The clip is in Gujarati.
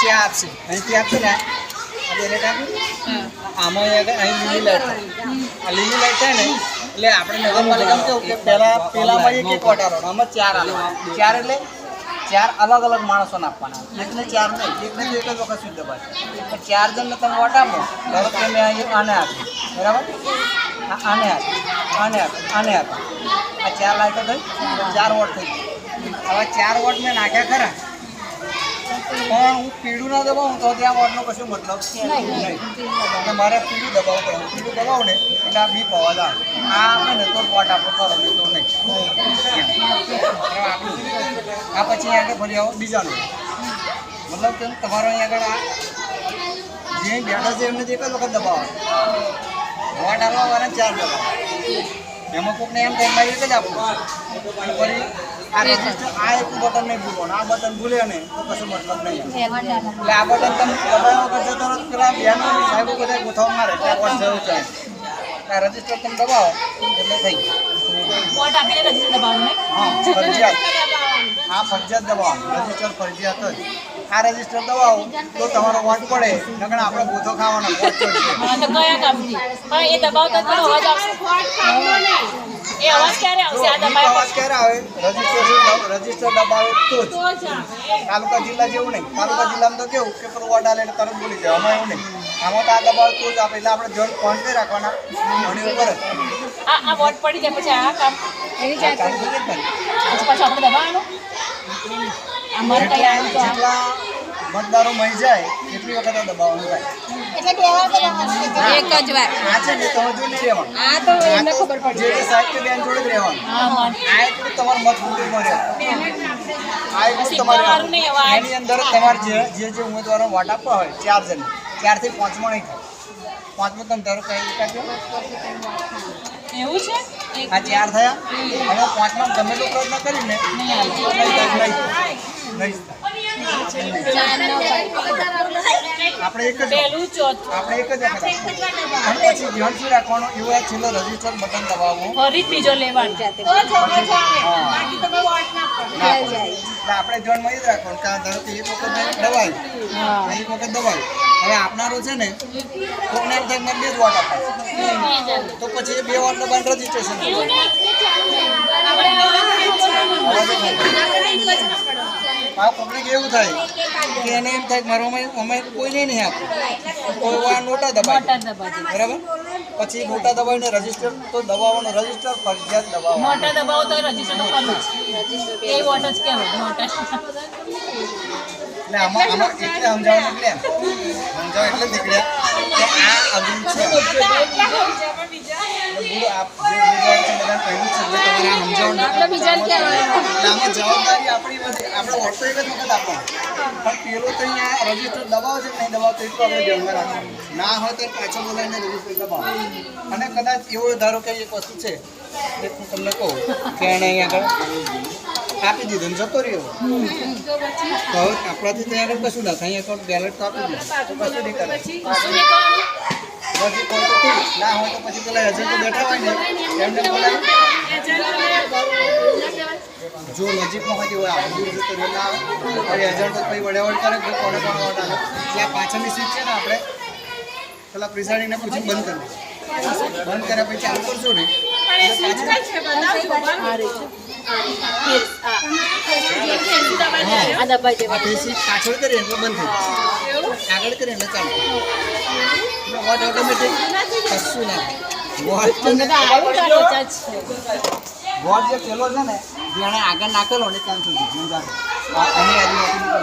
ચા આપશે અહીંથી આપશે ને આ બેલેટ આપ્યું આમાં અહીં લીલી લાઈટ આ લીલી લાઈટ થાય ને એટલે આપણે નગરપાલિકામાં કેવું કે પેલામાં એક વોટારો આમાં 4 આવે 4 એટલે 4 અલગ અલગ માણસોને આપવાના એકને 4 નહીં એકને તો એક જ વખત સુધી દબાય પણ 4 જણને તમે વોટ આપો ધારો કે મેં આને આપ્યું બરાબર આને આપ્યું આને આપ્યું આને આપ્યું આ 4 લાઈટો થઈ 4 વોટ થઈ હવે 4 વોટ મેં નાખ્યા ખરા પણ હું પીળું ના દબાવું તો ત્યાં વોટનો કશું મતલબ નહીં અને મારે પીળું દબાવવું પડે પીળું દબાવું ને એટલે આ બી પવા આવે આ આપણે ને તો વોટ આપણો કરો નહીં તો નહીં આ પછી આગળ ફરી આવો બીજાનો મતલબ કે તમારો અહીં આગળ આ જે બેઠા છે એમને એક જ વખત દબાવો વોટ આવવા વાળા 4 દબાવો એમાં કોઈકને એમ થાય મારે એક જ આપવું અને ફરી આ રજીસ્ટર આ એક બટન નહીં ભૂલવાનું આ બટન ભૂલે ને તો કશું મતલબ નહીં એટલે આ બટન તમે દબાવવા કરશો તો પેલા બેનો સાહેબો બધા ગોથાવા મારે ત્યાં વોટ જવું ચાલે આ રજીસ્ટર તમે દબાવો એટલે થઈ વોટ આપીને રજીસ્ટર દબાવવાનું ને હા ફરજિયાત આ ફરજિયાત દબાવો રજીસ્ટર ફરજિયાત જ આ રજીસ્ટર દબાવો તો તમારો વોટ પડે નકર આપણે ગોથો ખાવાનો વોટ પડશે હા તો કયા કામથી પણ એ દબાવતા તો અવાજ આવશે એ અવાજ ક્યારે આવશે આ દબાવ્યા અવાજ ક્યારે આવે રજીસ્ટર દબાવે તો જ તાલુકા જિલ્લા જેવું નહીં તાલુકા જિલ્લામાં તો કેવું કે પેલું વોટ આલે એટલે તરત બોલી જાય આમાં એવું નહીં આમાં તો આ દબાવ તો જ આપે એટલે આપણે જણ ફોન કરી રાખવાના ઘણી ઉપર આ વોટ પડી જાય પછી આ કામ એની જાય પછી આપણે દબાવવાનું અમારે કઈ આવ્યું તો જેટલા મતદારો મળી જાય એટલી વખત દબાવવાનું થાય એટલે બે વાર દબાવવાનું એક જ વાર આ છે ને તમે જો નહીં રહેવાનું આ તો એમને ખબર પડી જે સાહેબ કે બેન જોડે જ રહેવાનું હા મન આ એટલું તમારું મત બુદ્ધિમાં રહે આ એટલું તમારે વાળું નહીં હવે એની અંદર તમારે જે ઉમેદવારો વોટ આપવા હોય 4 જણ 4 થી 5 માં નહીં થાય 5 માં તમે ધારો કઈ કાઢ્યો એવું છે આ 4 થયા અને 5 માં ગમે તો પ્રયત્ન કરીને આપણે એક જ પહેલું ચોથું આપણે એક જ વખત અને પછી ધ્યાન શું રાખવાનું એવું આ છેલ્લો રજીસ્ટર બટન દબાવવું ફરી બીજો લેવાનો એટલે આપણે ધ્યાનમાં એ જ રાખવાનું કે ધારો કે એક વખત દબાવ્યું એક વખત દબાવ્યું હવે આપનારો છે ને કોઈને એમ થાય બે જ વોટ આપાય તો પછી એ 2 વોટ દબાઈને રજીસ્ટ્રેશન આ પબ્લિક એવું થાય કે એને એમ થાય મારો અમે કોઈને નહીં આપવું કોઈ વાર નોટા દબાય બરાબર પછી નોટા દબાવીને રજીસ્ટર તો દબાવવાનું રજીસ્ટર ફરજિયાત દબાવવાનું મોટા દબાવો તો રજીસ્ટર તો કરવું જ એ વોટ જ કહેવાય મોટા એટલે આમાં એટલે સમજાવવાનું એટલે સમજાવ એટલે નીકળ્યા કે આ અઘરું છે આમાં જવાબદારી આપણી આપણે વોટ તો એક જ વખત આપવાનો પણ પેલો તો અહીંયા રજીસ્ટર દબાવો છે કે નહીં દબાવતો એટલું આપણે ધ્યાનમાં રાખવાનું ના હોય તો પાછો બોલાવીને રજીસ્ટર દબાવો અને કદાચ એવો ધારો કે એક વસ્તુ છે એ હું તમને કહું કે એને અહીંયા આગળ આપી દીધું ને જતો રહ્યો તો હવે આપણાથી ત્યાં આગળ કશું ના થાય અહીંયા બેલેટ તો આપી દીધું તો કશું નહીં કરે પછી કોઈ તો ઠીક ના હોય તો પછી પેલા એજન્ટો બેઠા હોય ને એમને બોલાવી જો નજીકમાં હોય હોય આપણે દૂર જતો ના આવે એજન્ટો પછી વડેવડ કરે કે કોને કોને વોટ આવે એટલે આ પાછળની સીટ છે ને આપણે પેલા પ્રિસાઇડિંગને પૂછી બંધ કરી બંધ કર્યા પછી ચાલુ કરશો ને પાછળ કરીએ એટલે બંધ થઈ આગળ કરીએ એટલે ચાલુ વોટ ઓટોમેટિક કશું ના વોટ જે પેલો છે ને જેણે આગળ નાખેલો ને ત્યાં સુધી અહીં આજુબાજુ